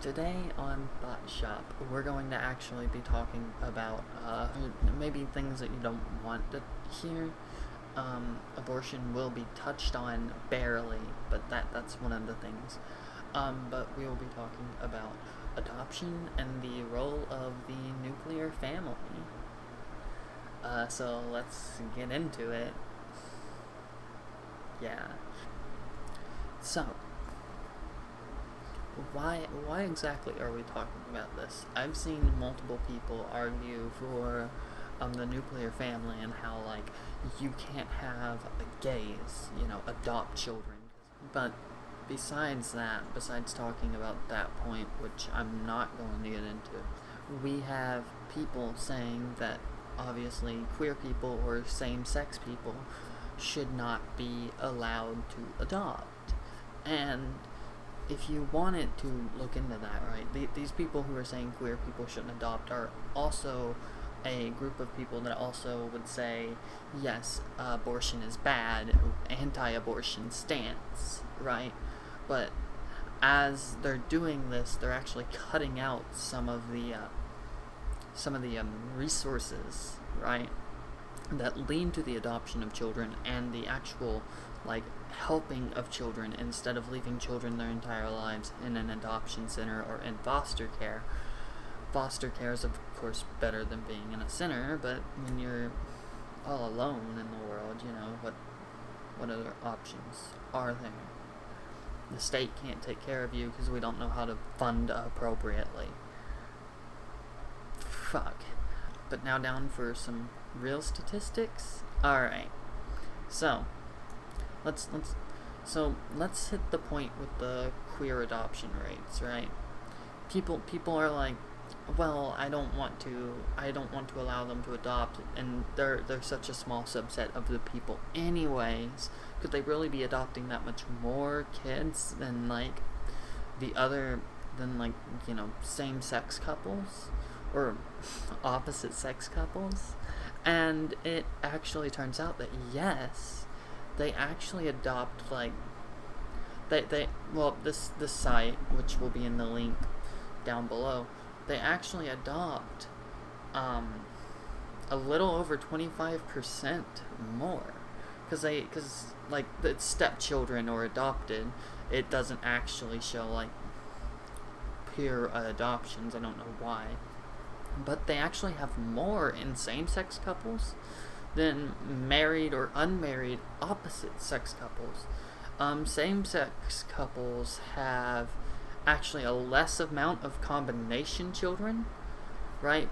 Today on Bot Shop, we're going to actually be talking about maybe things that you don't want to hear. Abortion will be touched on barely, but that's one of the things. But we will be talking about adoption and the role of the nuclear family. So let's get into it. Yeah. So, why exactly are we talking about this? I've seen multiple people argue for the nuclear family and how, like, you can't have gays, adopt children. But besides talking about that point, which I'm not going to get into, we have people saying that obviously queer people or same-sex people should not be allowed to adopt. And if you wanted to look into that, right, these people who are saying queer people shouldn't adopt are also a group of people that also would say, yes, abortion is bad, anti-abortion stance, right? But as they're doing this, they're actually cutting out some of the resources, right, that lead to the adoption of children and the actual, like, helping of children instead of leaving children their entire lives in an adoption center or in foster care. Foster care is, of course, better than being in a center, but when you're all alone in the world, what other options are there? The state can't take care of you because we don't know how to fund appropriately. Fuck. But now down for some real statistics. Alright. So let's hit the point with the queer adoption rates, right? People are like, well, I don't want to allow them to adopt, and they're such a small subset of the people anyways. Could they really be adopting that much more kids than same-sex couples or opposite sex couples? And it actually turns out that yes, they actually adopt, this site, which will be in the link down below, they actually adopt a little over 25% more, because it's stepchildren or adopted. It doesn't actually show pure adoptions. I don't know why, but they actually have more in same-sex couples than married or unmarried opposite-sex couples. Same-sex couples have actually a less amount of combination children, right?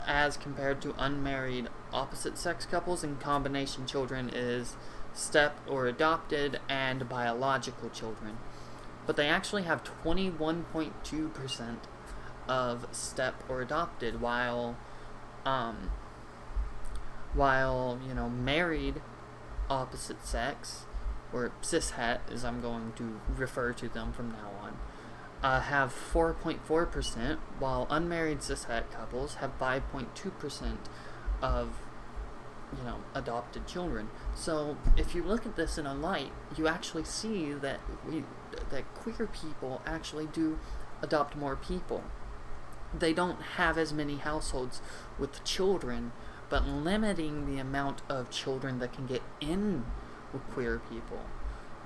As compared to unmarried opposite-sex couples, and combination children is step or adopted and biological children. But they actually have 21.2% of step or adopted, while married opposite sex, or cishet as I'm going to refer to them from now on, have 4.4%, while unmarried cishet couples have 5.2% of adopted children. So if you look at this in a light, you actually see that queer people actually do adopt more people. They don't have as many households with children, but limiting the amount of children that can get in with queer people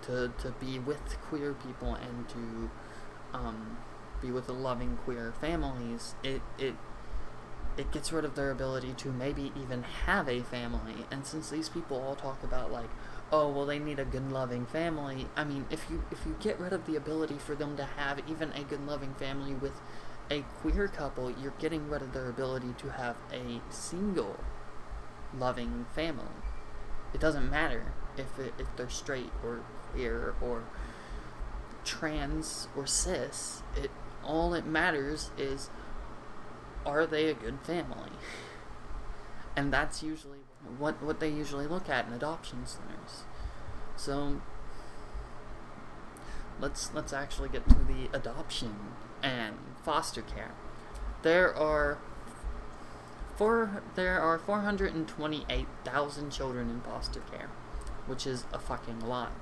to be with queer people and to be with the loving queer families, it gets rid of their ability to maybe even have a family. And since these people all talk about oh, well, they need a good loving family, I mean, if you get rid of the ability for them to have even a good loving family with a queer couple, you're getting rid of their ability to have a single loving family. It doesn't matter if they're straight or queer or trans or cis. All it matters is, are they a good family? And that's usually what they usually look at in adoption centers. So let's actually get to the adoption and foster care. There are 428,000 children in foster care, which is a fucking lot.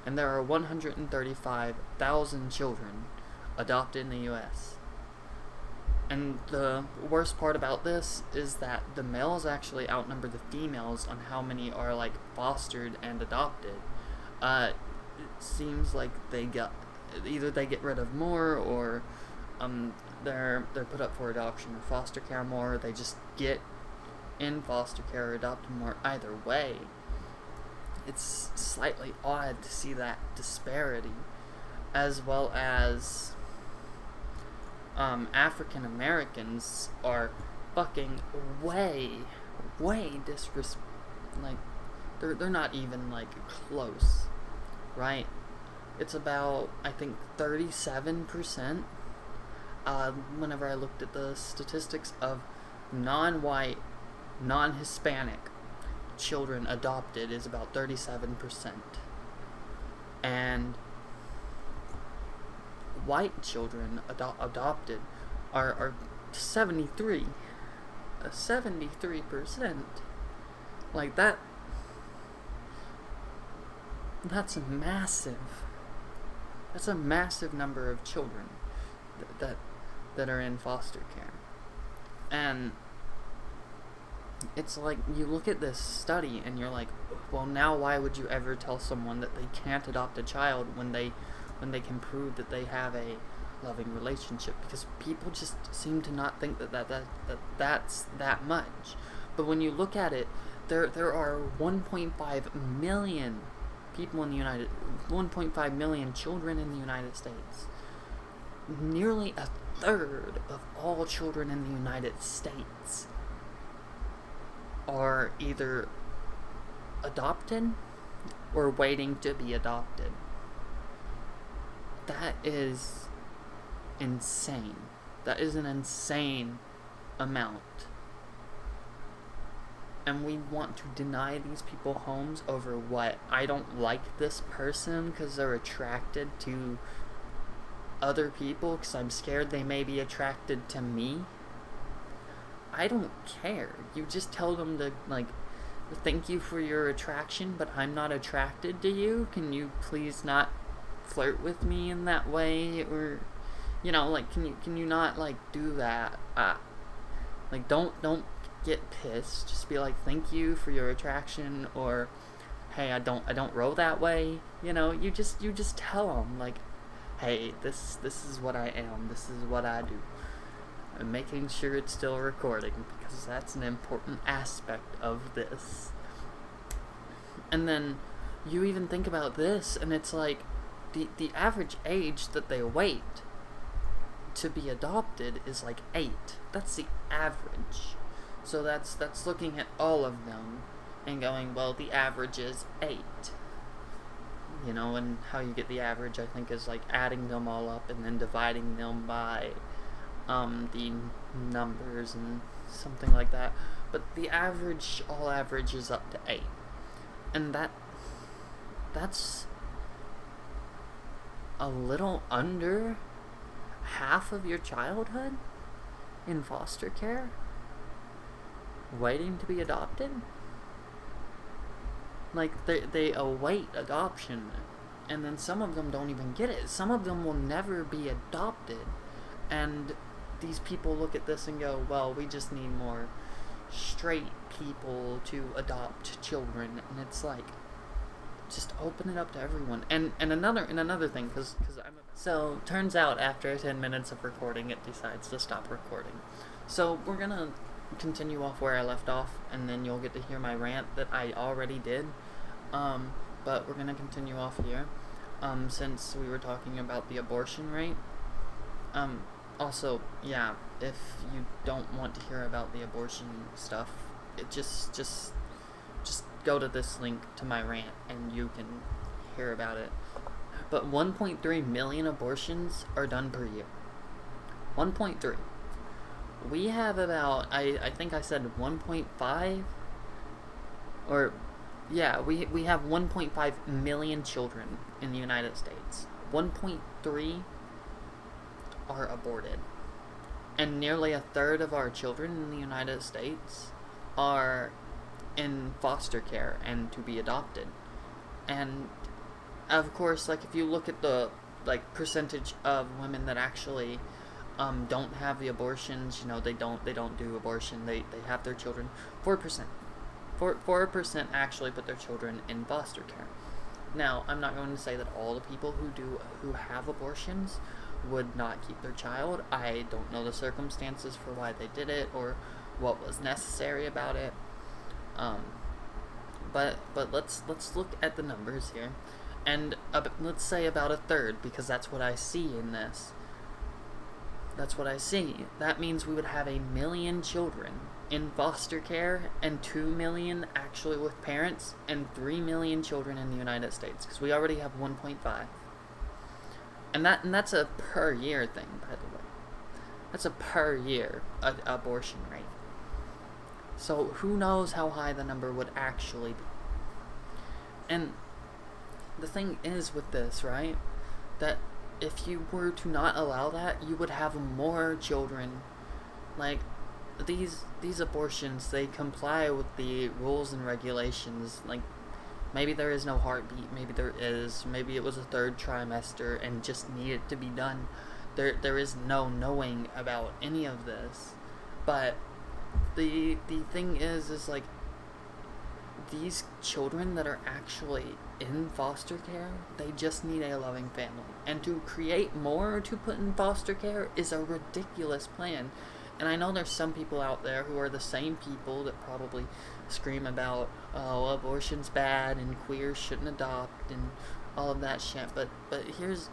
And there are 135,000 children adopted in the U.S. And the worst part about this is that the males actually outnumber the females on how many are, like, fostered and adopted. It seems like either they get rid of more, or they're put up for adoption or foster care more, or they just get in foster care or adopted more. Either way, it's slightly odd to see that disparity, as well as African Americans are fucking way like, they're not even, like, close, right? It's about, I think, 37%, whenever I looked at the statistics of non-white, non-Hispanic children adopted, is about 37%. And white children adopted are 73%. Like, that's massive. That's a massive number of children that are in foster care. And it's like, you look at this study and you're like, well, now why would you ever tell someone that they can't adopt a child when they can prove that they have a loving relationship? Because people just seem to not think that's that much. But when you look at it, there are 1.5 million people in the 1.5 million children in the United States. Nearly a third of all children in the United States are either adopted or waiting to be adopted. That is insane. That is an insane amount. And we want to deny these people homes over what? I don't like this person because they're attracted to other people because I'm scared they may be attracted to me. I don't care. You just tell them to, like, thank you for your attraction, but I'm not attracted to you. Can you please not flirt with me in that way? Or, you know, like, can you not, like, do that? Like, don't get pissed. Just be like, thank you for your attraction, or hey, I don't roll that way. You know, you just tell them, like, hey, this is what I am. This is what I do. And making sure it's still recording, because that's an important aspect of this. And then you even think about this, and it's like, the average age that they wait to be adopted is like 8. That's the average. So that's looking at all of them and going, well, the average is 8. You know, and how you get the average, I think, is like adding them all up and then dividing them by the numbers and something like that. But the average, all average, is up to 8. And that's a little under half of your childhood in foster care, waiting to be adopted. Like, they await adoption, and then some of them don't even get it. Some of them will never be adopted, and these people look at this and go, well, we just need more straight people to adopt children. And it's like, just open it up to everyone. And another thing, because so turns out after 10 minutes of recording, it decides to stop recording. So we're gonna continue off where I left off, and then you'll get to hear my rant that I already did. But we're gonna continue off here, since we were talking about the abortion rate. Also, yeah, if you don't want to hear about the abortion stuff, it just go to this link to my rant and you can hear about it. But 1.3 million abortions are done per year. 1.3. We have about, I think I said 1.5, or, yeah, we have 1.5 million children in the United States. 1.3 are aborted. And nearly a third of our children in the United States are in foster care and to be adopted. And, of course, like, if you look at the like percentage of women that actually don't have the abortions. They don't do abortion. They have their children. 4%. 4% actually put their children in foster care. Now, I'm not going to say that all the people who have abortions would not keep their child. I don't know the circumstances for why they did it or what was necessary about it. But let's look at the numbers here, and let's say about a third, because that's what I see in this. That's what I see. That means we would have 1 million children in foster care, and 2 million actually with parents, and 3 million children in the United States, because we already have 1.5. And that's a per year thing, by the way. That's a per year abortion rate. So who knows how high the number would actually be. And the thing is with this, right, that if you were to not allow that, you would have more children. Like, these abortions, they comply with the rules and regulations. Like, maybe there is no heartbeat, maybe there is, maybe it was a 3rd trimester and just needed to be done. There is no knowing about any of this. But the thing is like, these children that are actually in foster care, they just need a loving family. And to create more to put in foster care is a ridiculous plan. And I know there's some people out there who are the same people that probably scream about, oh, abortion's bad and queers shouldn't adopt and all of that shit. But here's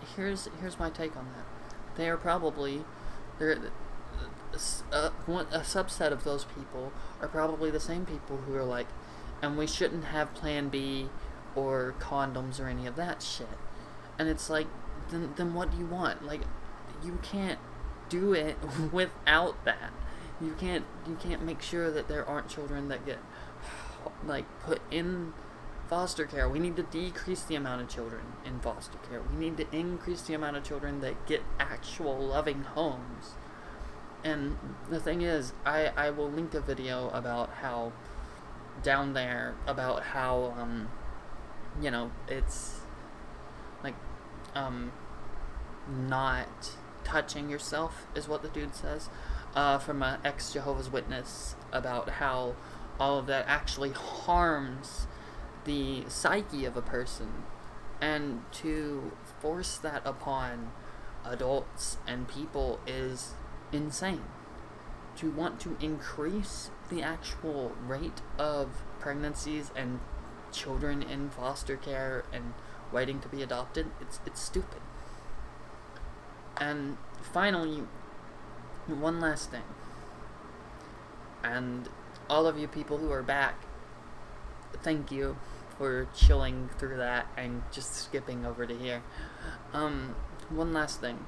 my take on that. They are probably, a subset of those people are probably the same people who are like, and we shouldn't have Plan B or condoms or any of that shit. And it's like, then what do you want? Like, you can't do it without that. You can't make sure that there aren't children that get like put in foster care. We need to decrease the amount of children in foster care. We need to increase the amount of children that get actual loving homes. And the thing is, I will link a video about how down there, about how it's like not touching yourself is what the dude says, from an ex-Jehovah's Witness, about how all of that actually harms the psyche of a person, and to force that upon adults and people is insane. To want to increase the actual rate of pregnancies and children in foster care and waiting to be adopted, it's stupid. And finally, one last thing. And all of you people who are back, thank you for chilling through that and just skipping over to here. One last thing.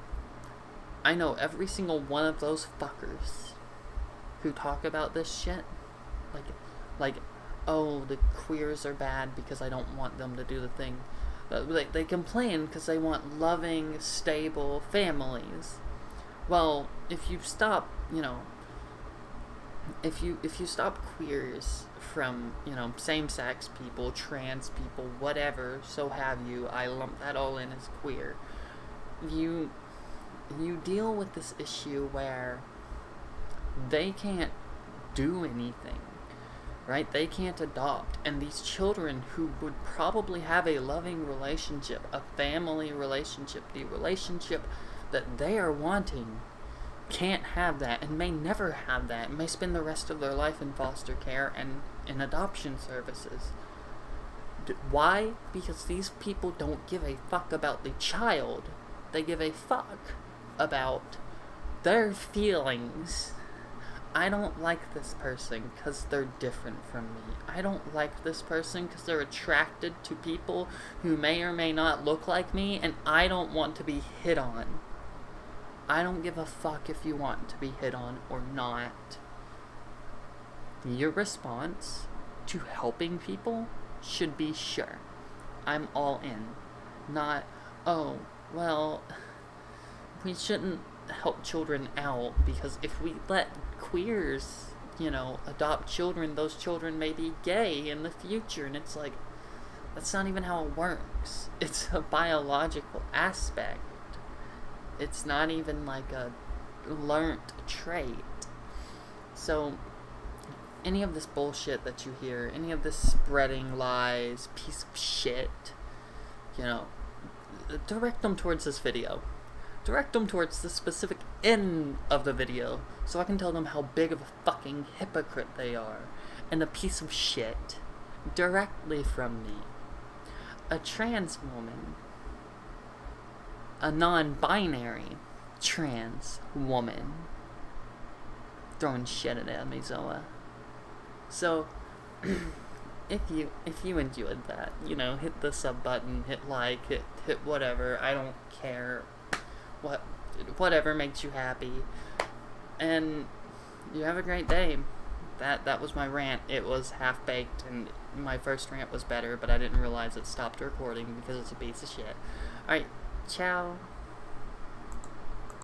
I know every single one of those fuckers who talk about this shit, like, oh, the queers are bad because I don't want them to do the thing. They complain because they want loving, stable families. Well, if you stop, if you stop queers from, same-sex people, trans people, whatever, so have you, I lump that all in as queer, you deal with this issue where they can't do anything, right? They can't adopt, and these children who would probably have a loving relationship, a family relationship, the relationship that they are wanting, can't have that, and may never have that, and may spend the rest of their life in foster care and in adoption services. Why? Because these people don't give a fuck about the child. They give a fuck about their feelings. I don't like this person because they're different from me. I don't like this person because they're attracted to people who may or may not look like me, and I don't want to be hit on. I don't give a fuck if you want to be hit on or not. Your response to helping people should be sure. I'm all in. Not, oh, well, we shouldn't help children out because if we let queers, adopt children, those children may be gay in the future. And it's like, that's not even how it works. It's a biological aspect. It's not even like a learnt trait. So, any of this bullshit that you hear, any of this spreading lies, piece of shit, you know, direct them towards this video. Direct them towards the specific end of the video, so I can tell them how big of a fucking hypocrite they are, and a piece of shit, directly from me. A trans woman, a non-binary trans woman, throwing shit at me, Zoa. So, if you enjoyed that, you know, hit the sub button, hit like, hit whatever. I don't care. Whatever makes you happy. And you have a great day. That was my rant. It was half-baked, and my first rant was better, but I didn't realize it stopped recording because it's a piece of shit. Alright, ciao.